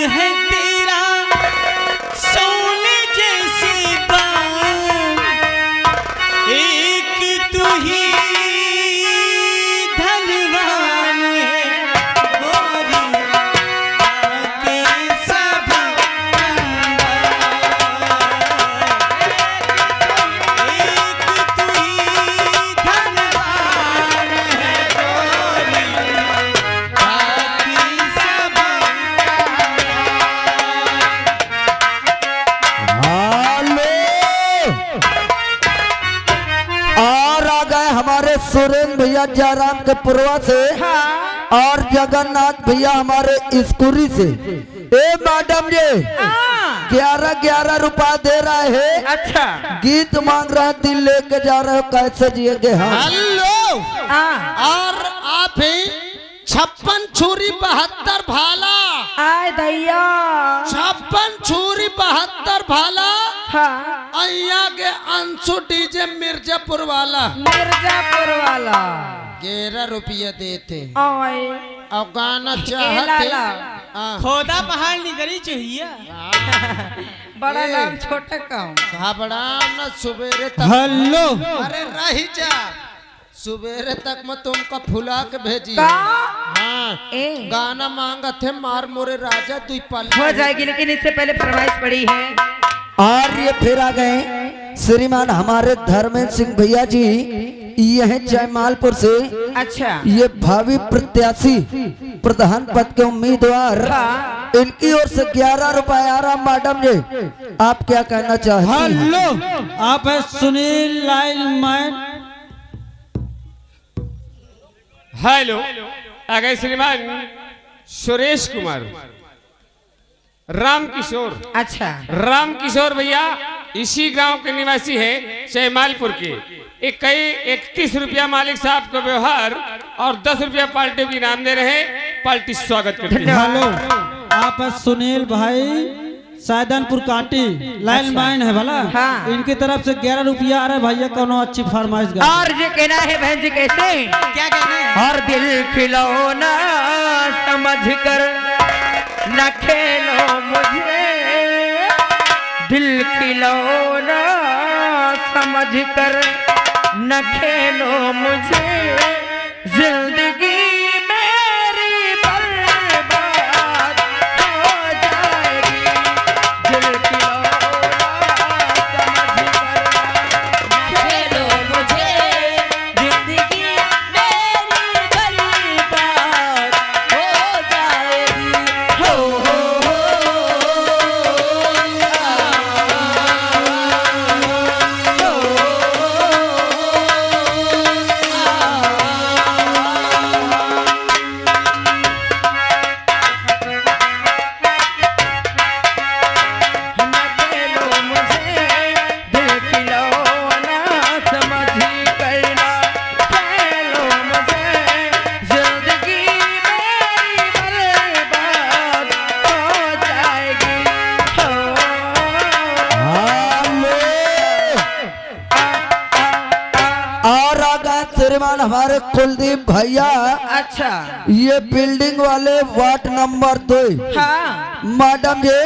है तेरा सोने जैसे बाल, एक तू ही धनवान है गोरी, आके सब एक तू ही धनवान है गोरी, आके सब और आ गए हमारे सुरेंद्र भैया जयराम के पुरवा से और जगन्नाथ भैया हमारे स्कूरी से। ए मैडम जी 11-11 रुपया दे रहे हैं। अच्छा गीत मांग रहे हैं, दिल लेके जा रहे हो, कैसे जिएंगे हम। हेलो और आप ही 56 छुरी 72 भाला, आय दैया 56 छुरी 72 भाला हाँ अय्या के अंशु डीजे मिर्जापुर वाला मिर्जापुर वाला 11 रुपया देते ओए और गाना ए चाहते लाला खोदा पहाड़ निगरी चाहिए बड़ा नाम छोटा काम बड़ा न सुबेरे तक हेलो अरे रही जा सुबेरे तक मैं तुमको फुला के भेजी का हाँ ए गाना मांगा थे मार मोरे राजा तू हो जाएगी, लेकिन इससे पहले फरमाइश पड़ी है। और ये फिर आ गए श्रीमान हमारे धर्मेंद्र सिंह भैया जी, ये है जयमालपुर से। अच्छा ये भावी प्रत्याशी प्रधान पद के उम्मीदवार, इनकी ओर से 11 रुपए आ रहा। मैडम जी आप क्या कहना चाहती हैं? हेलो आप है सुनील लाइनमैन। हेलो आगे श्रीमान सुरेश कुमार राम किशोर। अच्छा राम किशोर भैया इसी गांव के निवासी है जयमालपुर के। एक कई 31 रुपया मालिक साहब को व्यवहार और 10 रुपया पार्टी को इनाम दे रहे। पार्टी स्वागत करती है। हेलो आप है सुनील भाई सैदनपुर काटी लाइनमैन है भला। हाँ। इनकी तरफ से 11 रुपया आ रहा है भैया, कोनो अच्छी फरमाइश गा। और ये कहना है बहन जी कैसे क्या कहने हैं हर दिल खिलौना समझ कर न खेलो मुझे, दिल खिलौना समझ कर न खेलो मुझे, जिंदगी मेरी बर्बाद हो जाएगी, दिल खिलौना समझ कर न खेलो मुझे, जिंदगी मेरी बर्बाद हो जाएगी। और आ गए श्रीमान हमारे कुलदीप भैया, अच्छा ये बिल्डिंग वाले वार्ड नंबर 2। हाँ मैडम जी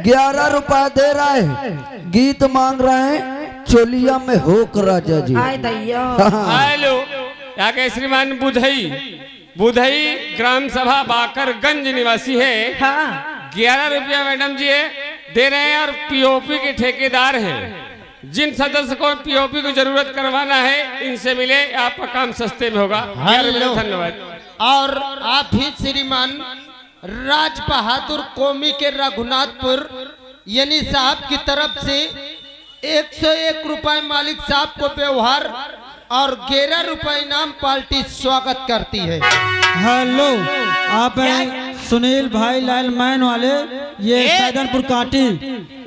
11 रुपया दे रहे हैं, गीत मांग रहे हैं चोलिया में होक राजा जी। आय दैया हेलो आगे श्रीमान बुधई बुधई ग्राम सभा बाकरगंज निवासी है। हाँ 11 रुपया मैडम जी दे रहे हैं और पीओपी के ठेकेदार हैं। जिन सदस्य को पीओपी को जरूरत करवाना है इनसे मिले, आपका काम सस्ते में होगा। हेलो। धन्यवाद। और आप ही श्रीमान राज बहादुर कौमी के रघुनाथपुर यानी साहब की तरफ से 101 रुपए मालिक साहब को व्यवहार और 11 रुपए इनाम पार्टी स्वागत करती है। हेलो आप है सुनील भाई लाइनमैन वाले, ये सैदनपुर काटी,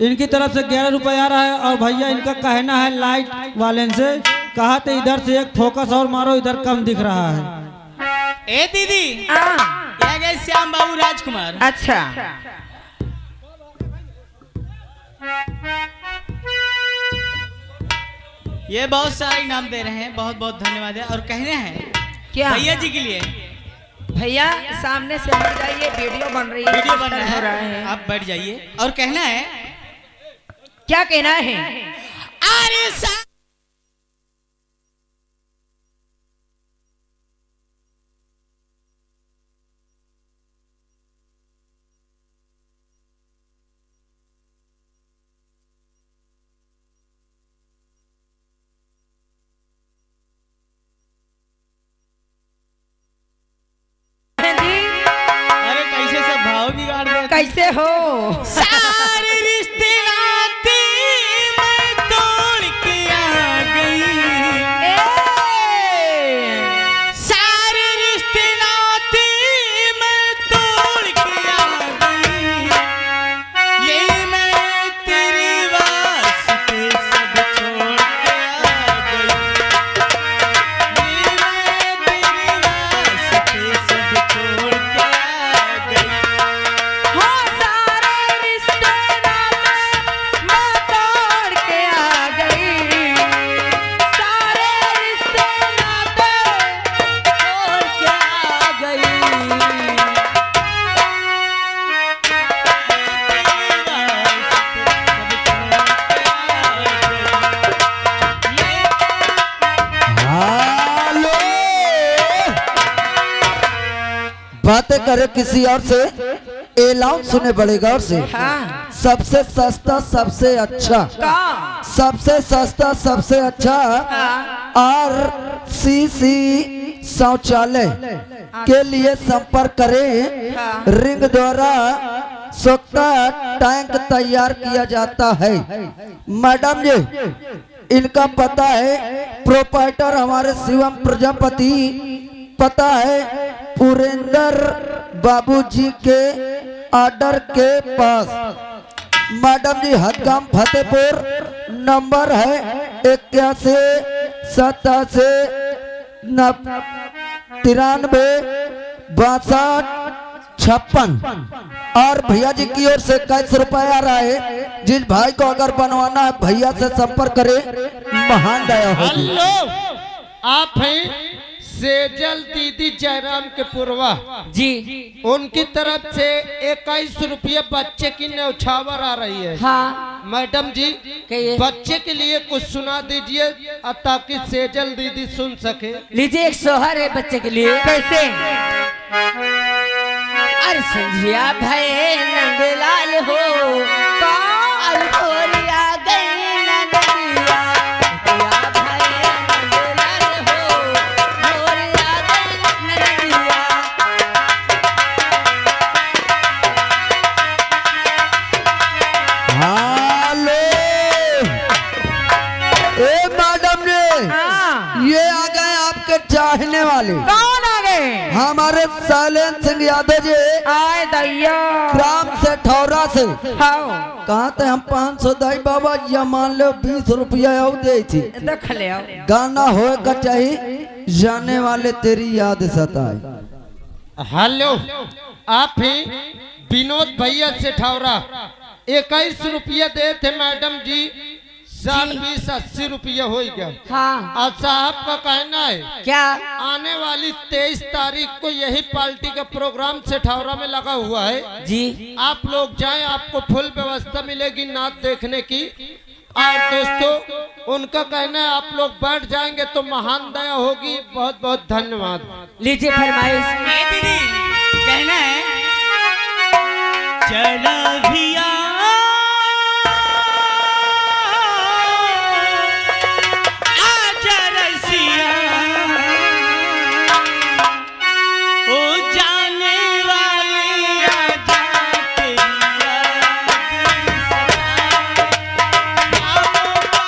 इनकी तरफ से 11 रुपया आ रहा है। और भैया इनका कहना है लाइट वाले से कहा तो इधर से एक फोकस और मारो, इधर कम दिख रहा है। ए दीदी क्या गए श्याम बाबू राजकुमार। अच्छा ये बहुत सारे इनाम दे रहे हैं, बहुत बहुत धन्यवाद है। और कहने हैं क्या भैया जी के लिए भैया सामने से हट जाइए, वीडियो बन रही है, वीडियो बन डिस्टर्ब हो रहा रहा है, आप बैठ जाइए और कहना है क्या कहना है? अरे अरे कैसे सब भाव बिगाड़ दे। कैसे हो? सारे रिश्ते नाते मैं तोड़ के आ गई, सारे रिश्ते नाते मैं तोड़ के आ गई, ये मैं तेरे वास्ते सब छोड़ के आ गई, ये मैं तेरे वास्ते सब छोड़ के आ गई। हो सारे रिश्ते नाते मैं तोड़ के आ गई, सारे रिश्ते नाते तोड़ के आ गई। हेलो, बातें करे किसी और से, एलाउन सुने बड़े गौर से। हाँ। सबसे सस्ता सबसे अच्छा, का सबसे सस्ता सबसे अच्छा RCC शौचालय के लिए संपर्क करें। रिंग द्वारा सोखता टैंक तैयार किया जाता है। मैडम जी, इनका पता है, प्रोपाइटर हमारे शिवम प्रजापति, पता है पुरेंद्र बाबूजी के ऑर्डर के पास। मैडम जी हदगाम फतेहपुर, नंबर है 81 87 93 62 56। और भैया जी की ओर से 21 रुपए आ रहा है। जिस भाई को अगर बनवाना है भैया से संपर्क करें, महान दया होगी। हेलो, आप हैं सेजल दीदी जयराम के पूर्वा जी। उनकी तरफ से 21 रुपये बच्चे की न्यौछावर आ रही है। हाँ। मैडम जी कहिए। बच्चे के लिए कुछ सुना दीजिए ताकि सेजल दीदी सुन सके। लीजिए, एक सोहर है बच्चे के लिए। कैसे? अरे संझिया भये नंदलाल हो, अलखोरिया गई नंदिया, संझिया भये नंदलाल हो, अलखोरिया गई नंदिया। हेलो, ए मैडम जी, हाँ। ये आ गए आपके चाहने वाले, कौन आ गए? हमारे शैलेंद्र सिंह यादव जी, आए दैया। ग्राम से ठौरा से। हाँ। कहा थे हम 500 दाई बाबा, या मान लो 20 रुपया और दे थी। देख ले आओ। गाना होगा चाहिए, जाने वाले तेरी याद सताए। हेलो, आप ही विनोद भैया से ठौरा 21 रुपये दे थे मैडम जी, 20-80 रुपये हो गया। हाँ। और साहब का कहना है क्या? आने वाली 23 तारीख को यही पार्टी का प्रोग्राम सेठौरा में लगा हुआ है जी। आप लोग जाएं, आपको फुल व्यवस्था मिलेगी नाच देखने की। और दोस्तों उनका कहना है आप लोग बैठ जाएंगे तो महान दया होगी। बहुत बहुत धन्यवाद। लीजिए फरमाइश। ए दीदी, कहना है चला भिया आजा रसिया, ओ जाने वाले आजा तेरी याद सताए, ख्वाबों का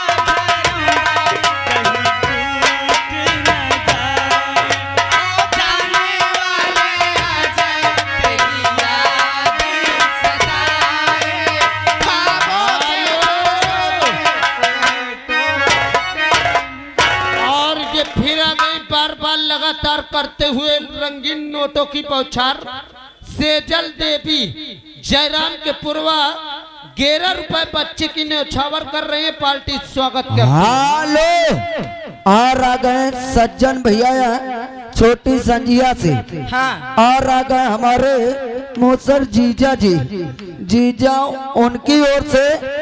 धर्म कहीं टूट न जाए, ओ जाने वाले आजा तेरी याद सताए, ख्वाबों और ये फिर आ गई बार बार लगातार करते हुए रंगीन नोटों की बौछार। सेजल देवी जयराम के पूर्वा 11 रुपए बच्चे की न्यौछावर कर रहे हैं। पार्टी स्वागत कर। हेलो, और आ गए सज्जन भैया छोटी संजिया से। हाँ और आ गए हमारे मोसर जीजा जी, जीजा उनकी ओर से